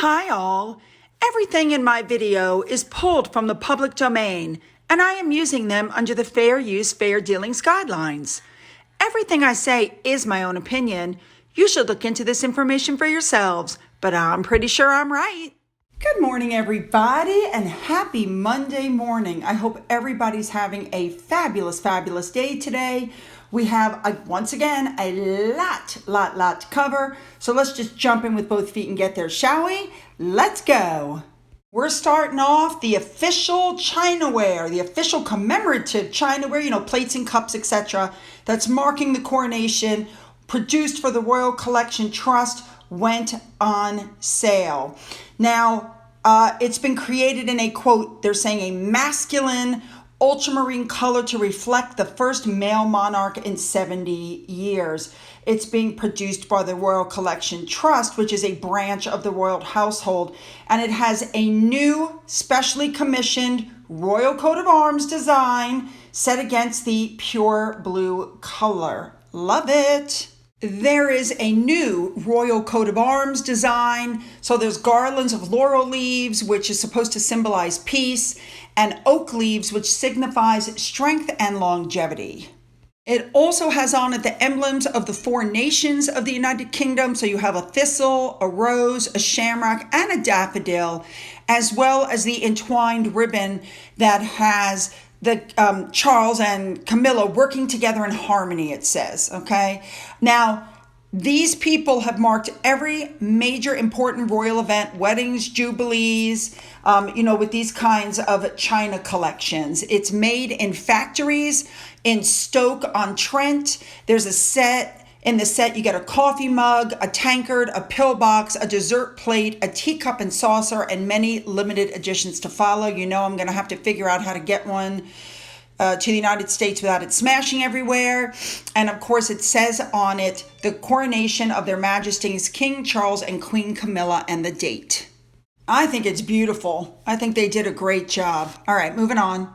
Hi all! Everything in my video is pulled from the public domain, and I am using them under the Fair Use, Fair Dealings guidelines. Everything I say is my own opinion. You should look into this information for yourselves, but I'm pretty sure I'm right. Good morning, everybody, and happy Monday morning. I hope everybody's having a fabulous day today. We have, once again, a lot to cover. So let's just jump in with both feet and get there, shall we? Let's go. We're starting off the official Chinaware, the official commemorative Chinaware, plates and cups, etc. That's marking the coronation, produced for the Royal Collection Trust, went on sale. Now, it's been created in a, quote, they're saying a masculine ultramarine color to reflect the first male monarch in 70 years. It's being produced by the Royal Collection Trust, which is a branch of the royal household, and it has a new specially commissioned royal coat of arms design set against the pure blue color. Love it. There is a new royal coat of arms design. So there's garlands of laurel leaves, which is supposed to symbolize peace, and oak leaves, which signifies strength and longevity. It also has on it the emblems of the four nations of the United Kingdom. So you have a thistle, a rose, a shamrock, and a daffodil, as well as the entwined ribbon that has the Charles and Camilla working together in harmony, it says, okay? Now, these people have marked every major important royal event, weddings, jubilees, with these kinds of China collections. It's made in factories in Stoke-on-Trent. There's a set. In the set, you get a coffee mug, a tankard, a pillbox, a dessert plate, a teacup and saucer, and many limited editions to follow. I'm going to have to figure out how to get one to the United States without it smashing everywhere. And of course, it says on it, the coronation of their Majesties King Charles and Queen Camilla, and the date. I think it's beautiful. I think they did a great job. All right, moving on.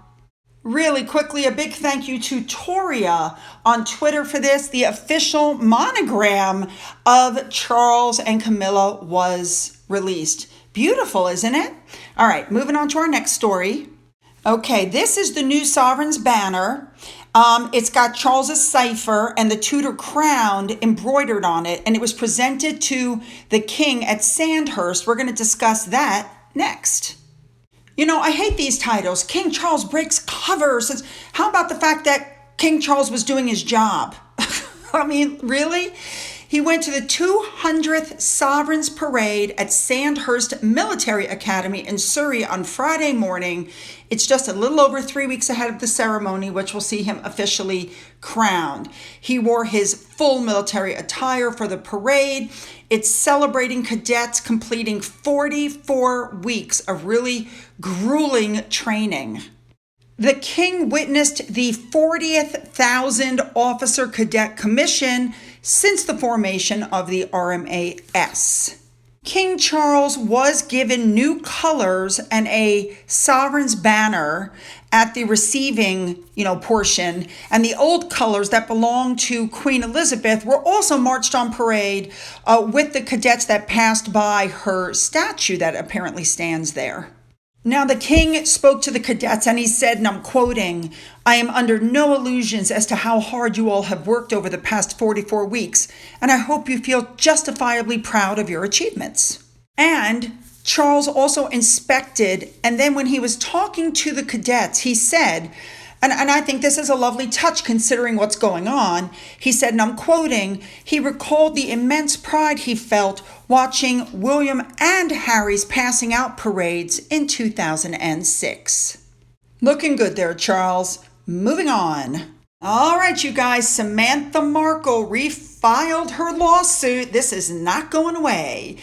Really quickly, a big thank you to Toria on Twitter for this. The official monogram of Charles and Camilla was released. Beautiful, isn't it? All right, moving on to our next story. Okay, this is the new Sovereign's banner. It's got Charles's cipher and the Tudor crown embroidered on it, and it was presented to the king at Sandhurst. We're going to discuss that next. I hate these titles. King Charles breaks covers. How about the fact that King Charles was doing his job? I mean, really? He went to the 200th Sovereign's Parade at Sandhurst Military Academy in Surrey on Friday morning. It's just a little over 3 weeks ahead of the ceremony, which will see him officially crowned. He wore his full military attire for the parade. It's celebrating cadets completing 44 weeks of really grueling training. The king witnessed the 40th 1,000 Officer Cadet Commission since the formation of the RMAS. King Charles was given new colors and a sovereign's banner at the receiving, portion, and the old colors that belonged to Queen Elizabeth were also marched on parade with the cadets that passed by her statue that apparently stands there. Now, the king spoke to the cadets and he said, and I'm quoting, "I am under no illusions as to how hard you all have worked over the past 44 weeks, and I hope you feel justifiably proud of your achievements." And Charles also inspected, and then when he was talking to the cadets, he said, and I think this is a lovely touch considering what's going on. He said, and I'm quoting, he recalled the immense pride he felt watching William and Harry's passing out parades in 2006. Looking good there, Charles. Moving on. All right, you guys, Samantha Markle refiled her lawsuit. This is not going away.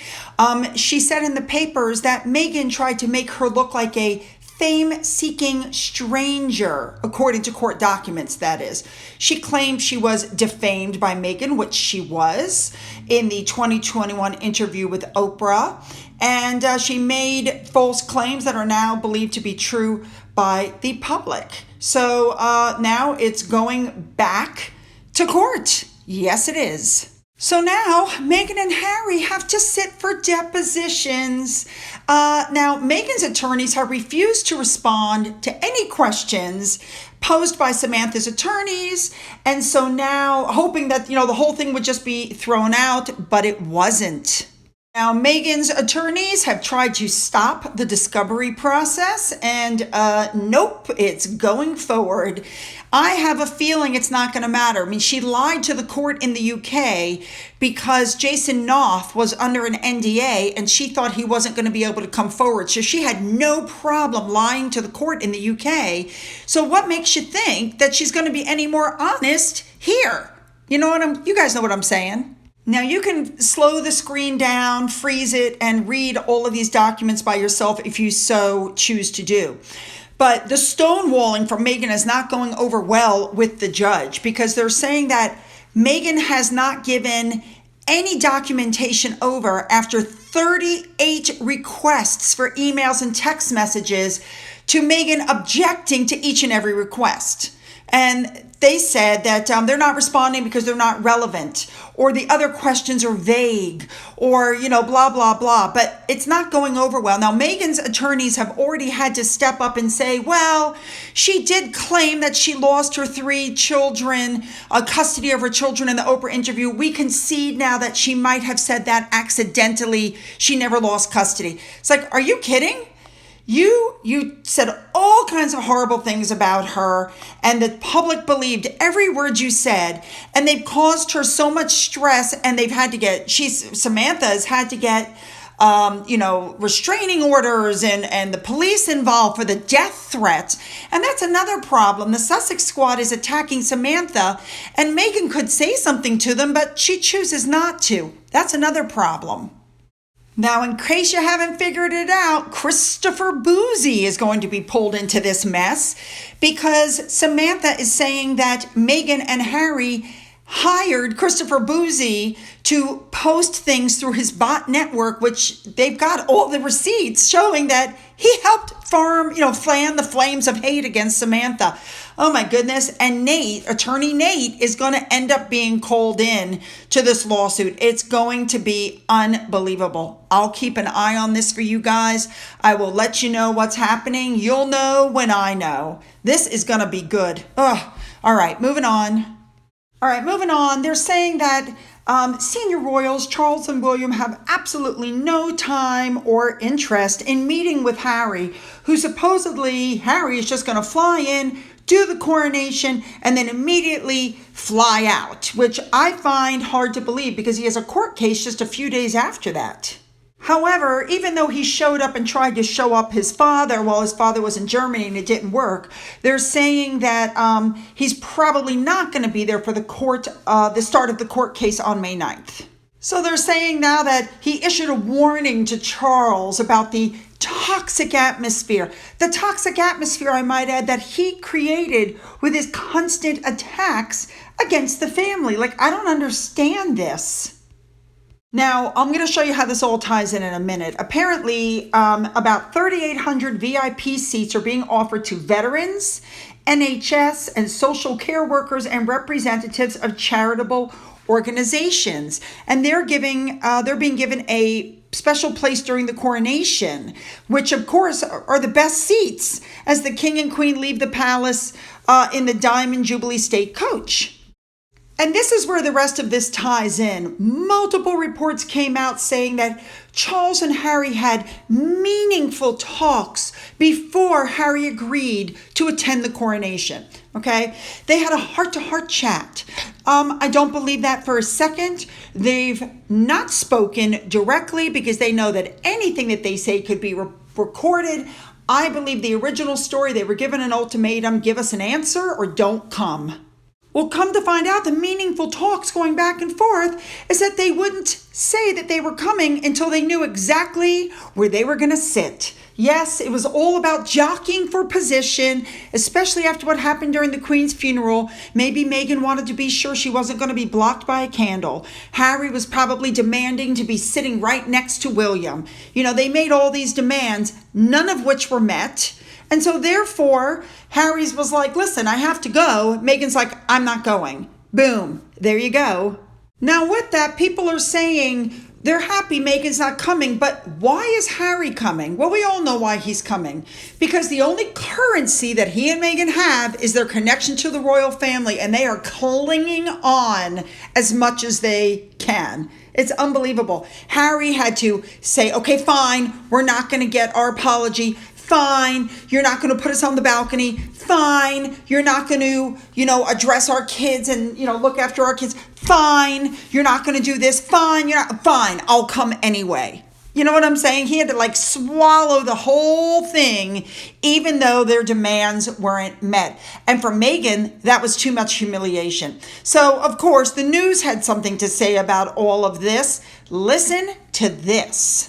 She said in the papers that Meghan tried to make her look like a fame-seeking stranger, according to court documents, that is. She claimed she was defamed by Meghan, which she was, in the 2021 interview with Oprah, and she made false claims that are now believed to be true by the public. So now it's going back to court. Yes, it is. So now Meghan and Harry have to sit for depositions. Now, Meghan's attorneys have refused to respond to any questions posed by Samantha's attorneys. And so now hoping that, the whole thing would just be thrown out, but it wasn't. Now, Meghan's attorneys have tried to stop the discovery process, and nope, it's going forward. I have a feeling it's not going to matter. I mean, she lied to the court in the UK because Jason Knopf was under an NDA and she thought he wasn't going to be able to come forward. So she had no problem lying to the court in the UK. So what makes you think that she's going to be any more honest here? You guys know what I'm saying? Now, you can slow the screen down, freeze it, and read all of these documents by yourself if you so choose to do. But the stonewalling for Meghan is not going over well with the judge because they're saying that Meghan has not given any documentation over after 38 requests for emails and text messages to Meghan objecting to each and every request. And they said that they're not responding because they're not relevant, or the other questions are vague, or, blah, blah, blah. But it's not going over well. Now, Meghan's attorneys have already had to step up and say, well, she did claim that she lost her 3 children, custody of her children in the Oprah interview. We concede now that she might have said that accidentally. She never lost custody. It's like, are you kidding? You said all kinds of horrible things about her, and the public believed every word you said, and they've caused her so much stress, and Samantha has had to get restraining orders and the police involved for the death threats. And that's another problem. The Sussex squad is attacking Samantha, and Meghan could say something to them, but she chooses not to. That's another problem. Now, in case you haven't figured it out, Christopher Boozy is going to be pulled into this mess because Samantha is saying that Meghan and Harry hired Christopher Boozy to post things through his bot network, which they've got all the receipts showing that he helped fan the flames of hate against Samantha. Oh my goodness. And attorney Nate is going to end up being called in to this lawsuit. It's going to be unbelievable. I'll keep an eye on this for you guys. I will let you know what's happening. You'll know when I know. This is going to be good. All right, moving on. They're saying that senior royals Charles and William have absolutely no time or interest in meeting with Harry, who supposedly Harry is just going to fly in, do the coronation, and then immediately fly out, which I find hard to believe because he has a court case just a few days after that. However, even though he showed up and tried to show up his father while his father was in Germany and it didn't work, they're saying that he's probably not going to be there for the start of the court case on May 9th. So they're saying now that he issued a warning to Charles about the toxic atmosphere. The toxic atmosphere, I might add, that he created with his constant attacks against the family. I don't understand this. Now, I'm going to show you how this all ties in a minute. Apparently, about 3,800 VIP seats are being offered to veterans, NHS, and social care workers and representatives of charitable organizations. And they're being given a special place during the coronation, which of course are the best seats as the king and queen leave the palace in the Diamond Jubilee State coach. And this is where the rest of this ties in. Multiple reports came out saying that Charles and Harry had meaningful talks before Harry agreed to attend the coronation. Okay? They had a heart-to-heart chat. I don't believe that for a second. They've not spoken directly because they know that anything that they say could be recorded. I believe the original story, they were given an ultimatum, give us an answer or don't come. Well, come to find out, the meaningful talks going back and forth is that they wouldn't say that they were coming until they knew exactly where they were going to sit. Yes, it was all about jockeying for position, especially after what happened during the Queen's funeral. Maybe Meghan wanted to be sure she wasn't going to be blocked by a candle. Harry was probably demanding to be sitting right next to William. They made all these demands, none of which were met. And so therefore, Harry's was like, listen, I have to go. Meghan's like, I'm not going. Boom. There you go. Now with that, people are saying they're happy Meghan's not coming, but why is Harry coming? Well, we all know why he's coming. Because the only currency that he and Meghan have is their connection to the royal family, and they are clinging on as much as they can. It's unbelievable. Harry had to say, okay, fine, we're not going to get our apology. Fine, you're not going to put us on the balcony. Fine, you're not going to, address our kids and, look after our kids. Fine, you're not going to do this. Fine, fine, I'll come anyway. You know what I'm saying? He had to swallow the whole thing, even though their demands weren't met. And for Meghan, that was too much humiliation. So, of course, the news had something to say about all of this. Listen to this.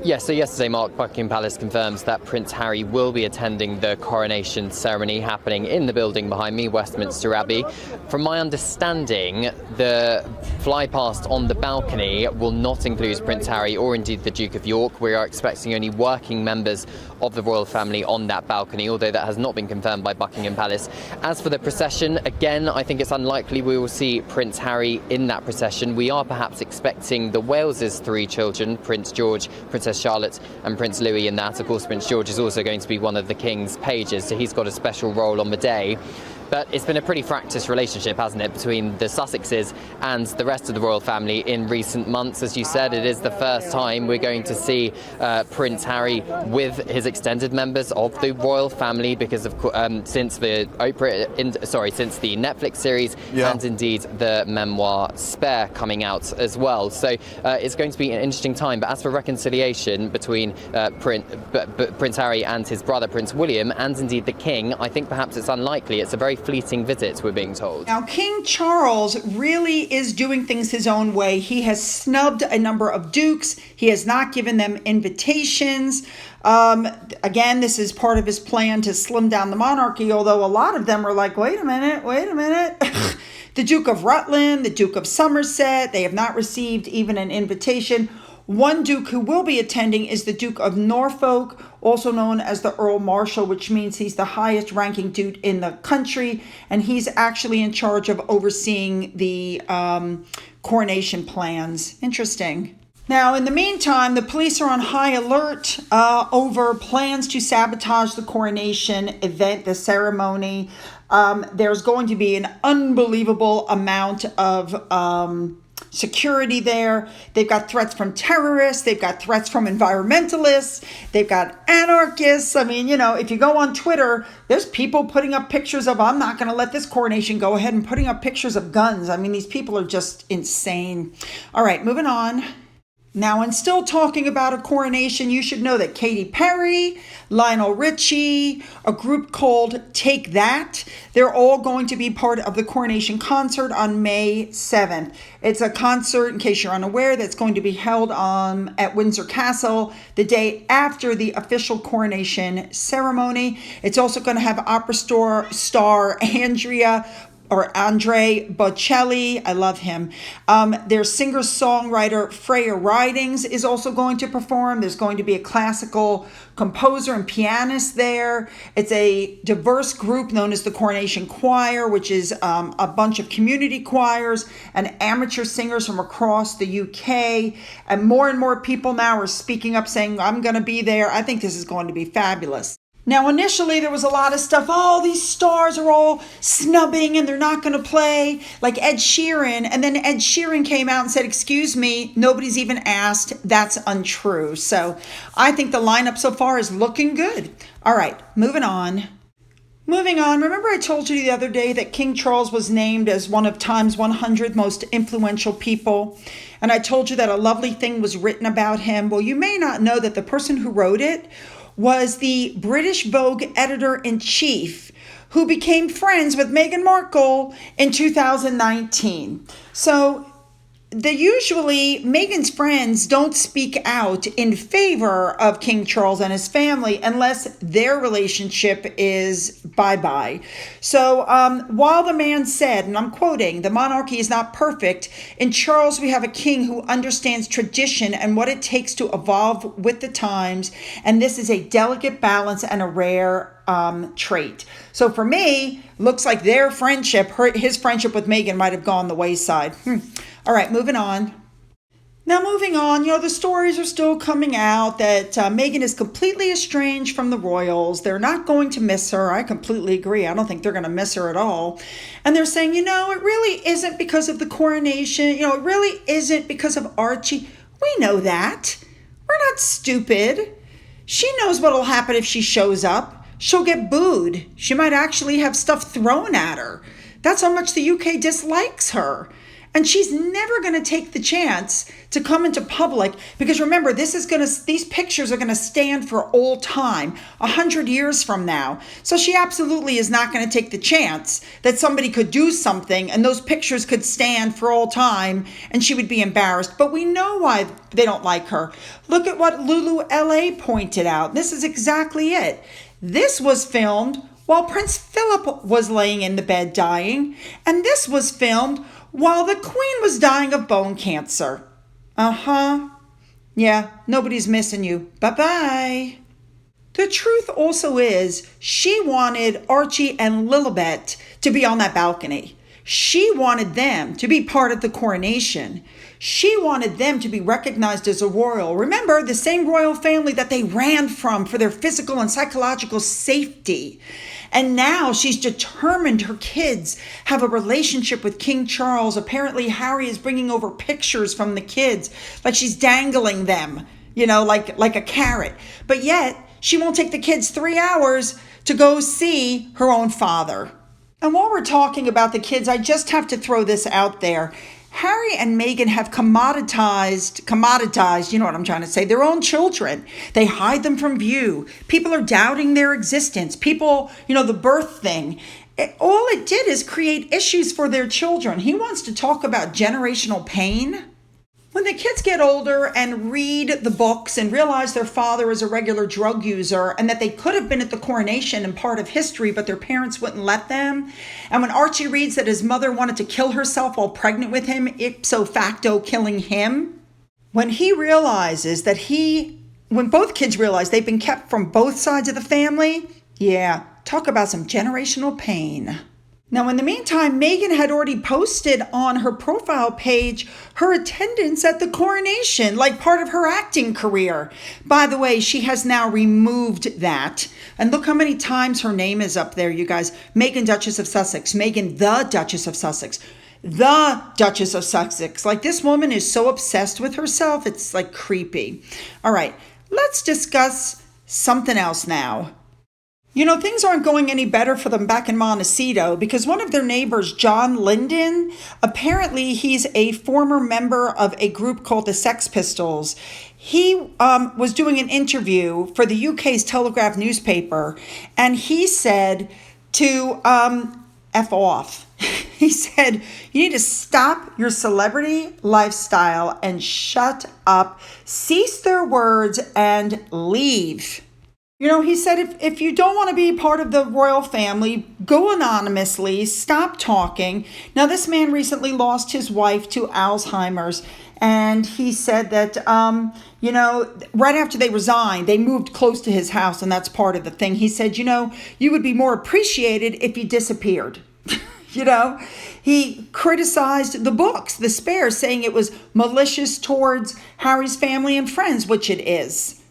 Yes, so yesterday, Mark, Buckingham Palace confirms that Prince Harry will be attending the coronation ceremony happening in the building behind me, Westminster Abbey. From my understanding, the flypast on the balcony will not include Prince Harry or indeed the Duke of York. We are expecting only working members of the royal family on that balcony, although that has not been confirmed by Buckingham Palace. As for the procession, again, I think it's unlikely we will see Prince Harry in that procession. We are perhaps expecting the Wales's three children, Prince George, Princess Charlotte and Prince Louis in that. Of course, Prince George is also going to be one of the King's pages, so he's got a special role on the day. But it's been a pretty fractious relationship, hasn't it, between the Sussexes and the rest of the royal family in recent months. As you said, it is the first time we're going to see Prince Harry with his extended members of the royal family, because of since the Netflix series and indeed the memoir Spare coming out as well. So it's going to be an interesting time. But as for reconciliation between Prince Harry and his brother Prince William and indeed the King, I think perhaps it's unlikely. It's a very fleeting visit, we're being told. Now, King Charles really is doing things his own way. He has snubbed a number of dukes. He has not given them invitations. Again, this is part of his plan to slim down the monarchy, although a lot of them are like, wait a minute. The Duke of Rutland, the Duke of Somerset, they have not received even an invitation. One Duke who will be attending is the Duke of Norfolk, also known as the Earl Marshal, which means he's the highest ranking Duke in the country. And he's actually in charge of overseeing the coronation plans. Interesting. Now, in the meantime, the police are on high alert over plans to sabotage the coronation event, the ceremony. There's going to be an unbelievable amount of security there. They've got threats from terrorists. They've got threats from environmentalists. They've got anarchists. I mean, if you go on Twitter, there's people putting up pictures of, I'm not going to let this coronation go ahead, and putting up pictures of guns. I mean, these people are just insane. All right, moving on. Now, and still talking about a coronation, you should know that Katy Perry, Lionel Richie, a group called Take That, they're all going to be part of the Coronation Concert on May 7th. It's a concert, in case you're unaware, that's going to be held at Windsor Castle the day after the official coronation ceremony. It's also going to have opera star Andre Bocelli. I love him. Their singer-songwriter Freya Ridings is also going to perform. There's going to be a classical composer and pianist there. It's a diverse group known as the Coronation Choir, which is a bunch of community choirs and amateur singers from across the UK. And more people now are speaking up saying, I'm going to be there. I think this is going to be fabulous. Now, initially, there was a lot of stuff. Oh, these stars are all snubbing and they're not going to play, like Ed Sheeran. And then Ed Sheeran came out and said, excuse me, nobody's even asked. That's untrue. So I think the lineup so far is looking good. All right, moving on. Remember I told you the other day that King Charles was named as one of Time's 100 most influential people? And I told you that a lovely thing was written about him. Well, you may not know that the person who wrote it was the British Vogue editor-in-chief who became friends with Meghan Markle in 2019. So usually Meghan's friends don't speak out in favor of King Charles and his family unless their relationship is bye-bye. So while the man said, and I'm quoting, the monarchy is not perfect, in Charles we have a king who understands tradition and what it takes to evolve with the times, and this is a delicate balance and a rare trait. So for me, looks like their friendship, his friendship with Meghan might have gone the wayside. All right, moving on. Now, moving on, the stories are still coming out that Meghan is completely estranged from the royals. They're not going to miss her. I completely agree. I don't think they're going to miss her at all. And they're saying, it really isn't because of the coronation. It really isn't because of Archie. We know that. We're not stupid. She knows what will happen if she shows up. She'll get booed. She might actually have stuff thrown at her. That's how much the UK dislikes her. And she's never going to take the chance to come into public because remember, these pictures are going to stand for all time, 100 years from now. So she absolutely is not going to take the chance that somebody could do something and those pictures could stand for all time and she would be embarrassed. But we know why they don't like her. Look at what Lulu LA pointed out. This is exactly it. This was filmed while Prince Philip was laying in the bed dying, and this was filmed while the Queen was dying of bone cancer. Yeah, nobody's missing you. Bye-bye. The truth also is she wanted Archie and Lilibet to be on that balcony. She wanted them to be part of the coronation. She wanted them to be recognized as a royal. Remember, the same royal family that they ran from for their physical and psychological safety. And now she's determined her kids have a relationship with King Charles. Apparently, Harry is bringing over pictures from the kids, like she's dangling them, like a carrot. But yet, she won't take the kids 3 hours to go see her own father. And while we're talking about the kids, I just have to throw this out there. Harry and Meghan have commoditized, you know what I'm trying to say, their own children. They hide them from view. People are doubting their existence. People, the birth thing. All it did is create issues for their children. He wants to talk about generational pain. When the kids get older and read the books and realize their father is a regular drug user and that they could have been at the coronation and part of history, but their parents wouldn't let them. And when Archie reads that his mother wanted to kill herself while pregnant with him, ipso facto killing him. When he realizes when both kids realize they've been kept from both sides of the family, yeah, talk about some generational pain. Now, in the meantime, Meghan had already posted on her profile page her attendance at the coronation, like part of her acting career. By the way, she has now removed that. And look how many times her name is up there, you guys. Meghan, Duchess of Sussex. Meghan, the Duchess of Sussex. The Duchess of Sussex. Like, this woman is so obsessed with herself, it's like creepy. All right, let's discuss something else now. Things aren't going any better for them back in Montecito because one of their neighbors, John Linden, apparently he's a former member of a group called the Sex Pistols. He was doing an interview for the UK's Telegraph newspaper, and he said to F off. He said, you need to stop your celebrity lifestyle and shut up, cease their words, and leave. He said, if you don't want to be part of the royal family, go anonymously, stop talking. Now, this man recently lost his wife to Alzheimer's, and he said that, right after they resigned, they moved close to his house, and that's part of the thing. He said, you would be more appreciated if you disappeared. He criticized the books, The Spare, saying it was malicious towards Harry's family and friends, which it is.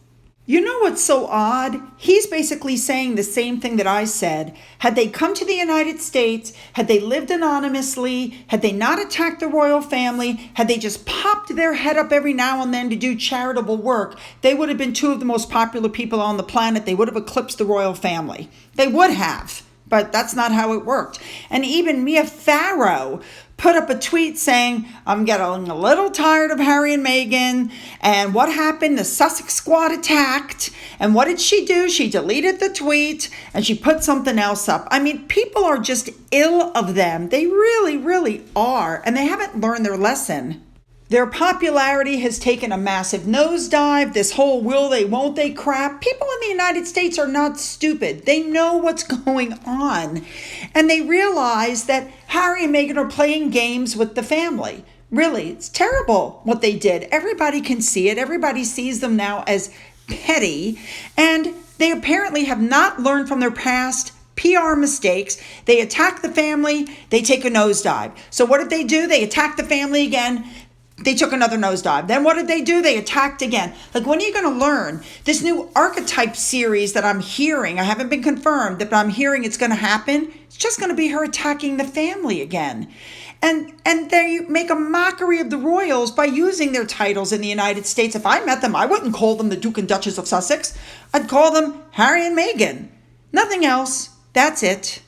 You know what's so odd? He's basically saying the same thing that I said. Had they come to the United States, had they lived anonymously, had they not attacked the royal family, had they just popped their head up every now and then to do charitable work, they would have been two of the most popular people on the planet. They would have eclipsed the royal family. They would have. But that's not how it worked. And even Mia Farrow put up a tweet saying, I'm getting a little tired of Harry and Meghan. And what happened? The Sussex squad attacked. And what did she do? She deleted the tweet and she put something else up. I mean, people are just ill of them. They really, really are. And they haven't learned their lesson. Their popularity has taken a massive nosedive. This whole will they, won't they crap. People in the United States are not stupid. They know what's going on. And they realize that Harry and Meghan are playing games with the family. Really, it's terrible what they did. Everybody can see it. Everybody sees them now as petty. And They apparently have not learned from their past PR mistakes. They attack the family, they take a nosedive. So what did they do? They attacked the family again. They took another nosedive. Then what did they do? They attacked again. Like, when are you going to learn? This new archetype series that I'm hearing, I haven't been confirmed, but I'm hearing it's going to happen. It's just going to be her attacking the family again. And they make a mockery of the royals by using their titles in the United States. If I met them, I wouldn't call them the Duke and Duchess of Sussex. I'd call them Harry and Meghan. Nothing else. That's it.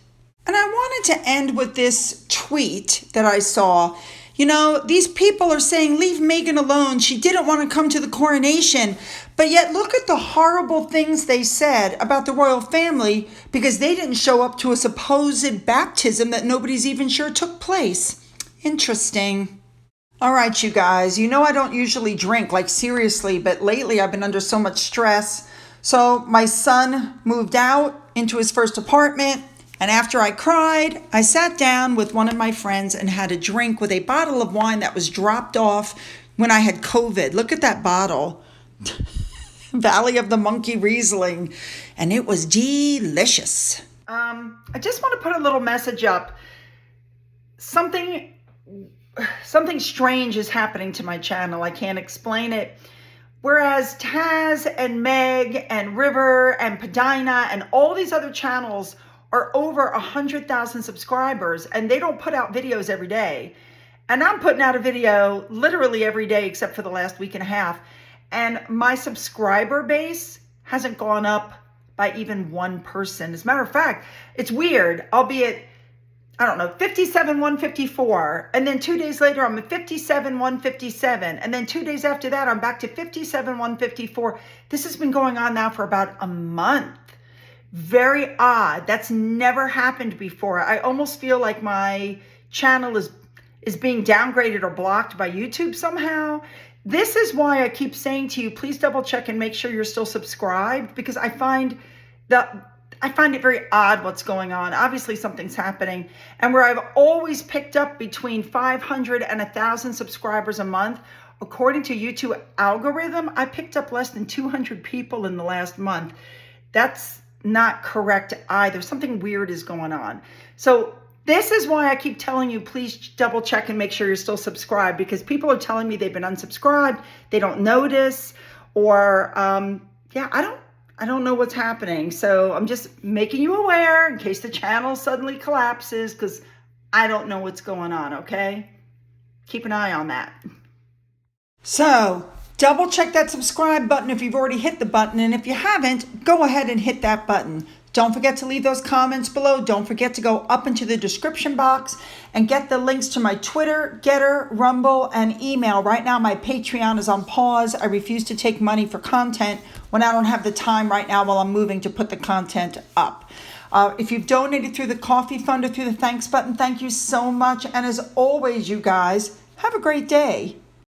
And I wanted to end with this tweet that I saw. You know, these people are saying, leave Meghan alone. She didn't want to come to the coronation. But yet look at the horrible things they said about the royal family because they didn't show up to a supposed baptism that nobody's even sure took place. Interesting. All right, you guys, you know I don't usually drink, like seriously, but lately I've been under so much stress. So my son moved out into his first apartment. And after I cried, I sat down with one of my friends and had a drink with a bottle of wine that was dropped off when I had COVID. Look at that bottle. Valley of the Monkey Riesling. And it was delicious. I just want to put a little message up. Something strange is happening to my channel. I can't explain it. Whereas Taz and Meg and River and Padina and all these other channels are over 100,000 subscribers, and they don't put out videos every day. And I'm putting out a video literally every day except for the last week and a half. And my subscriber base hasn't gone up by even one person. As a matter of fact, it's weird. I'll be at, I don't know, 57,154. And then 2 days later, I'm at 57,157. And then 2 days after that, I'm back to 57,154. This has been going on now for about a month. Very odd. That's never happened before. I almost feel like my channel is being downgraded or blocked by YouTube somehow. This is why I keep saying to you, please double check and make sure you're still subscribed, because I find it very odd what's going on. Obviously something's happening. And where I've always picked up between 500 and 1,000 subscribers a month, according to YouTube algorithm, I picked up less than 200 people in the last month. That's not correct either. Something weird is going on. So this is why I keep telling you, please double check and make sure you're still subscribed, because people are telling me they've been unsubscribed, they don't notice, or yeah, I don't know what's happening. So I'm just making you aware in case the channel suddenly collapses, because I don't know what's going on, okay? Keep an eye on that. So double check that subscribe button if you've already hit the button. And if you haven't, go ahead and hit that button. Don't forget to leave those comments below. Don't forget to go up into the description box and get the links to my Twitter, Getter, Rumble, and email. Right now, my Patreon is on pause. I refuse to take money for content when I don't have the time right now while I'm moving to put the content up. If you've donated through the coffee fund or through the thanks button, thank you so much. And as always, you guys, have a great day.